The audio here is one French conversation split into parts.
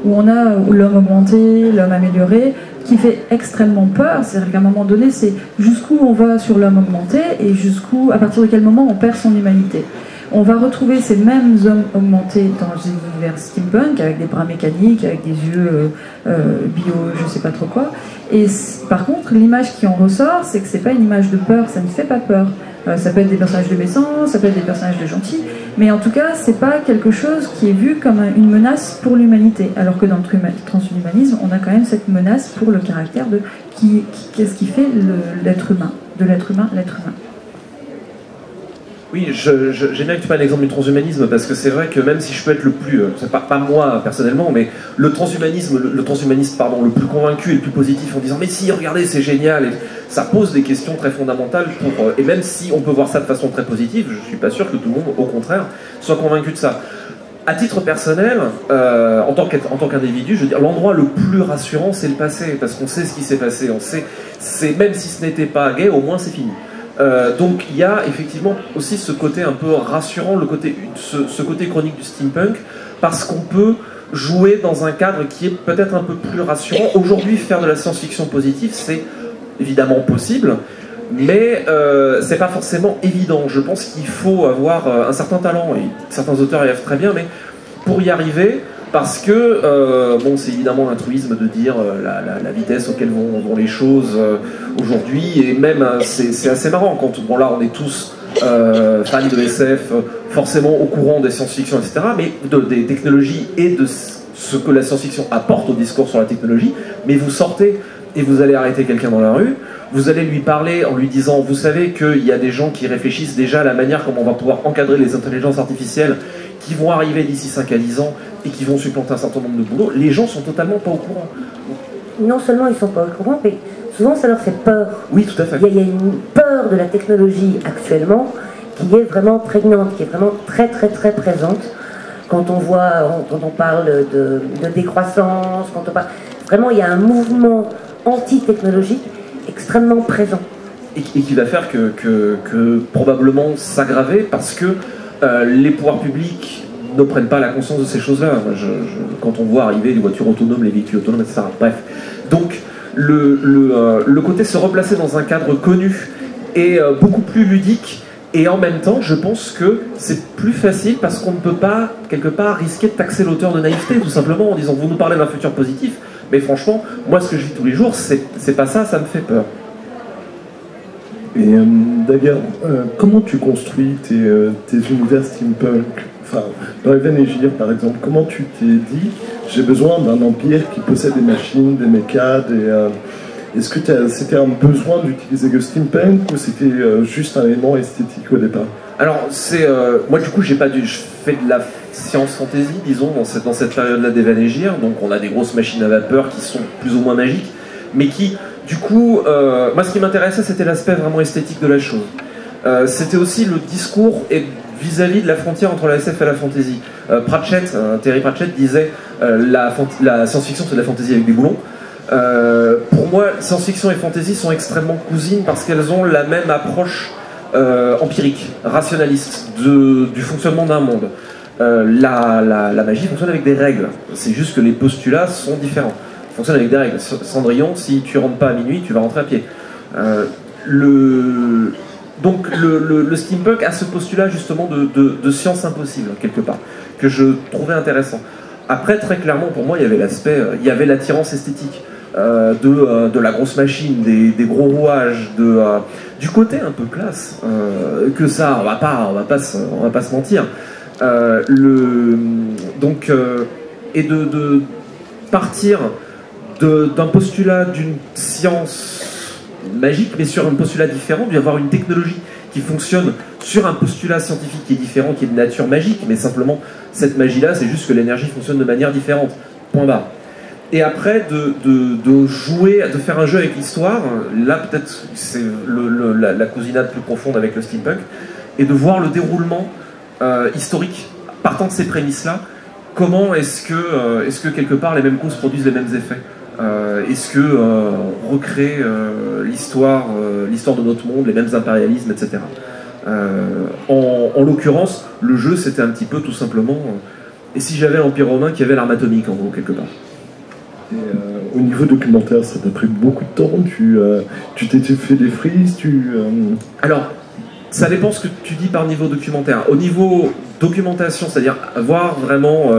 où on a l'homme augmenté, l'homme amélioré, qui fait extrêmement peur. C'est-à-dire qu'à un moment donné, c'est jusqu'où on va sur l'homme augmenté et jusqu'où, à partir de quel moment on perd son humanité. On va retrouver ces mêmes hommes augmentés dans l'univers steampunk, avec des bras mécaniques, avec des yeux bio, je sais pas trop quoi. Et par contre, l'image qui en ressort, c'est que c'est pas une image de peur, ça ne fait pas peur. Ça peut être des personnages de méchants, ça peut être des personnages de gentils, mais en tout cas, c'est pas quelque chose qui est vu comme une menace pour l'humanité. Alors que dans le transhumanisme, on a quand même cette menace pour le caractère de qu'est-ce qui fait l'être humain, de l'être humain, l'être humain. Oui, j'aime bien que tu parles l'exemple du transhumanisme, parce que c'est vrai que même si je peux être le plus, c'est pas moi personnellement, mais le transhumaniste le plus convaincu et le plus positif en disant mais si, regardez, c'est génial, et ça pose des questions très fondamentales et même si on peut voir ça de façon très positive, je suis pas sûr que tout le monde, au contraire, soit convaincu de ça. À titre personnel, en tant qu'individu, je veux dire, l'endroit le plus rassurant, c'est le passé, parce qu'on sait ce qui s'est passé, même si ce n'était pas gay, au moins c'est fini. Donc il y a effectivement aussi ce côté un peu rassurant, ce côté chronique du steampunk, parce qu'on peut jouer dans un cadre qui est peut-être un peu plus rassurant. Aujourd'hui, faire de la science-fiction positive, c'est évidemment possible, mais c'est pas forcément évident. Je pense qu'il faut avoir un certain talent, et certains auteurs y arrivent très bien, mais pour y arriver, parce que, bon, c'est évidemment l'altruisme de dire la vitesse auquel vont les choses aujourd'hui, et même, c'est assez marrant, quand, bon là, on est tous fans de SF, forcément au courant des science-fiction, etc., mais des technologies et de ce que la science-fiction apporte au discours sur la technologie, mais vous sortez et vous allez arrêter quelqu'un dans la rue, vous allez lui parler en lui disant, vous savez qu'il y a des gens qui réfléchissent déjà à la manière comment on va pouvoir encadrer les intelligences artificielles qui vont arriver d'ici 5 à 10 ans et qui vont supplanter un certain nombre de boulots, les gens sont totalement pas au courant. Non seulement ils sont pas au courant, mais souvent ça leur fait peur. Oui, tout à fait. Il y a une peur de la technologie actuellement qui est vraiment prégnante, qui est vraiment très très très présente. Quand on parle de décroissance, quand on parle... Vraiment, il y a un mouvement anti-technologique extrêmement présent. Et qui va faire que probablement s'aggraver parce que les pouvoirs publics ne prennent pas la conscience de ces choses-là. Quand on voit arriver les voitures autonomes, les véhicules autonomes, etc. Bref. Donc, le côté se replacer dans un cadre connu est beaucoup plus ludique, et en même temps, je pense que c'est plus facile parce qu'on ne peut pas, quelque part, risquer de taxer l'auteur de naïveté, tout simplement en disant vous nous parlez d'un futur positif, mais franchement, moi ce que je vis tous les jours, c'est pas ça, ça me fait peur. Et d'ailleurs, comment tu construis tes univers steampunk? Enfin, dans Even et Gilles, par exemple, comment tu t'es dit j'ai besoin d'un empire qui possède des machines, des mechas, est-ce que c'était un besoin d'utiliser le steampunk ou c'était juste un élément esthétique au départ? Alors, moi du coup, je fais de la science fantasy, disons, dans cette période-là d'Evan et Gilles, donc on a des grosses machines à vapeur qui sont plus ou moins magiques, mais qui, du coup, moi ce qui m'intéressait, c'était l'aspect vraiment esthétique de la chose. C'était aussi le discours vis-à-vis de la frontière entre la SF et la fantasy. Terry Pratchett disait la science-fiction c'est de la fantasy avec des boulons. Pour moi, science-fiction et fantasy sont extrêmement cousines parce qu'elles ont la même approche empirique, rationaliste du fonctionnement d'un monde. La magie fonctionne avec des règles, c'est juste que les postulats sont différents. Elle fonctionne avec des règles. Cendrillon, si tu rentres pas à minuit, tu vas rentrer à pied. Donc le steampunk a ce postulat justement de science impossible, quelque part, que je trouvais intéressant. Après, très clairement, pour moi, il y avait l'attirance esthétique de la grosse machine, des gros rouages, du côté un peu classe, que ça, on va pas se mentir. Et de partir d'un postulat d'une science magique, mais sur un postulat différent, d'y avoir une technologie qui fonctionne sur un postulat scientifique qui est différent, qui est de nature magique, mais simplement cette magie-là, c'est juste que l'énergie fonctionne de manière différente. Point barre. Et après, de faire un jeu avec l'histoire, là peut-être c'est la cousinade plus profonde avec le steampunk, et de voir le déroulement historique, partant de ces prémices-là, comment est-ce que quelque part les mêmes causes produisent les mêmes effets. Est-ce que on recrée l'histoire de notre monde, les mêmes impérialismes, etc. En l'occurrence, le jeu c'était un petit peu tout simplement et si j'avais l'Empire romain qui avait l'arme atomique, en gros, quelque part. Et, au niveau documentaire, ça t'a pris beaucoup de temps, tu t'étais fait des frises, Alors, ça dépend ce que tu dis par niveau documentaire. Au niveau documentation, c'est-à-dire voir vraiment,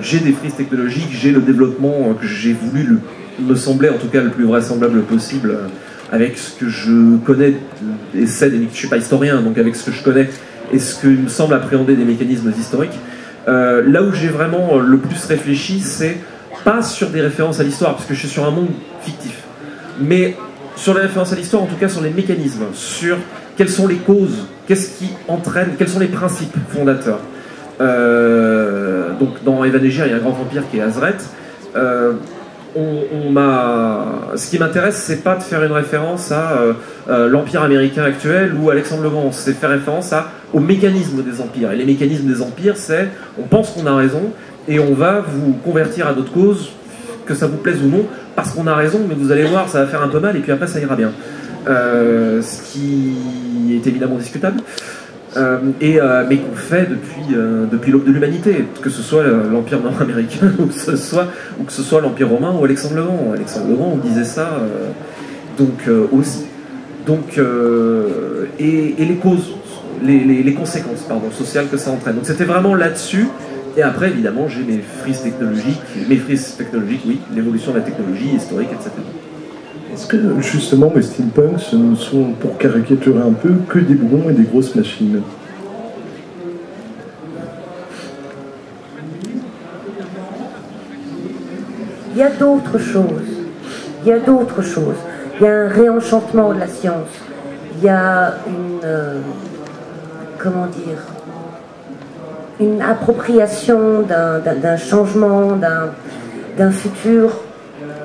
j'ai des frises technologiques, j'ai le développement que j'ai voulu, me semblait en tout cas le plus vraisemblable possible, avec ce que je connais, et je ne suis pas historien, donc avec ce que je connais et ce que me semble appréhender des mécanismes historiques. Là où j'ai vraiment le plus réfléchi, c'est pas sur des références à l'histoire, parce que je suis sur un monde fictif, mais sur les références à l'histoire, en tout cas sur les mécanismes, sur quelles sont les causes, qu'est-ce qui entraîne, quels sont les principes fondateurs. Donc dans Evanégir, il y a un grand empire qui est Azret. Ce qui m'intéresse, c'est pas de faire une référence à l'empire américain actuel ou Alexandre le Grand, c'est faire référence au mécanisme des empires. Et les mécanismes des empires, c'est on pense qu'on a raison et on va vous convertir à d'autres causes, que ça vous plaise ou non, parce qu'on a raison, mais vous allez voir, ça va faire un peu mal et puis après ça ira bien. Ce qui est évidemment discutable. Mais qu'on fait depuis l'aube de l'humanité, que ce soit l'Empire nord-américain ou que ce soit l'Empire romain ou Alexandre le Grand. Alexandre le Grand, on disait ça aussi. Donc, et les causes, les conséquences sociales que ça entraîne. Donc c'était vraiment là-dessus. Et après, évidemment, j'ai mes frises technologiques, oui, l'évolution de la technologie historique, etc. Est-ce que justement les steampunks ce ne sont, pour caricaturer un peu, que des bourrons et des grosses machines? Il y a d'autres choses. Il y a d'autres choses. Il y a un réenchantement de la science. Il y a une appropriation d'un changement, d'un futur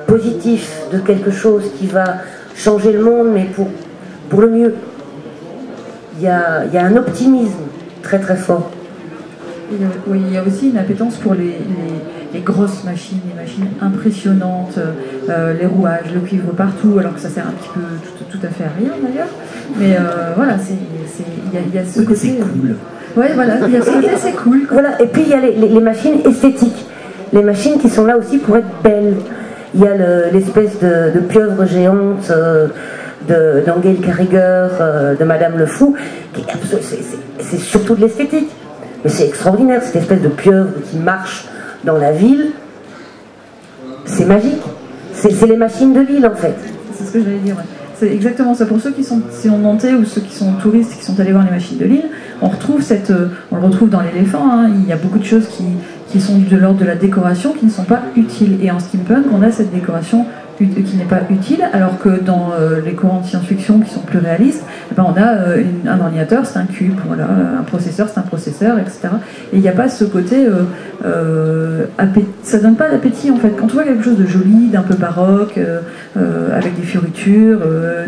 positif, de quelque chose qui va changer le monde, mais pour le mieux. Il y a un optimisme très très fort. Oui, il y a aussi une appétence pour les grosses machines, les machines impressionnantes, les rouages, le cuivre partout, alors que ça sert un petit peu tout à fait à rien d'ailleurs. Mais voilà, il y a ce côté... C'est cool. Ouais, voilà, il y a ce côté, c'est cool. Voilà, et puis il y a les machines esthétiques. Les machines qui sont là aussi pour être belles. Il y a l'espèce de pieuvre géante d'Angel Carriger, de Madame Le Fou, c'est surtout de l'esthétique. Mais c'est extraordinaire, cette espèce de pieuvre qui marche dans la ville. C'est magique. C'est les machines de l'île, en fait. C'est ce que j'allais dire, ouais. C'est exactement ça. Pour ceux qui sont montés ou ceux qui sont touristes qui sont allés voir les machines de l'île, on le retrouve dans l'éléphant. Hein. Il y a beaucoup de choses qui sont de l'ordre de la décoration qui ne sont pas utiles. Et en steampunk, on a cette décoration qui n'est pas utile, alors que dans les courants de science-fiction qui sont plus réalistes, eh ben on a un ordinateur, c'est un cube, voilà, un processeur, c'est un processeur, etc. Et il n'y a pas ce côté, ça donne pas d'appétit en fait. Quand on voit quelque chose de joli, d'un peu baroque, avec des fioritures,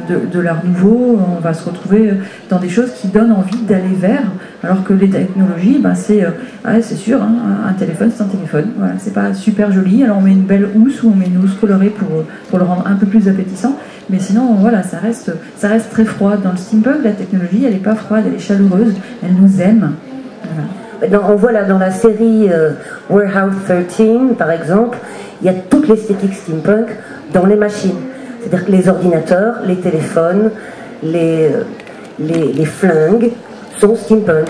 de l'art nouveau, on va se retrouver dans des choses qui donnent envie d'aller vers, alors que les technologies, ben c'est sûr, hein, un téléphone c'est un téléphone, voilà, c'est pas super joli, alors on met une belle housse ou on met une housse colorée pour le rendre un peu plus appétissant, mais sinon voilà, ça reste très froid. Dans le steampunk, la technologie elle n'est pas froide, elle est chaleureuse, elle nous aime. Voilà. On voit là dans la série Warehouse 13 par exemple, il y a toute l'esthétique steampunk dans les machines, c'est-à-dire que les ordinateurs, les téléphones, les flingues sont steampunk.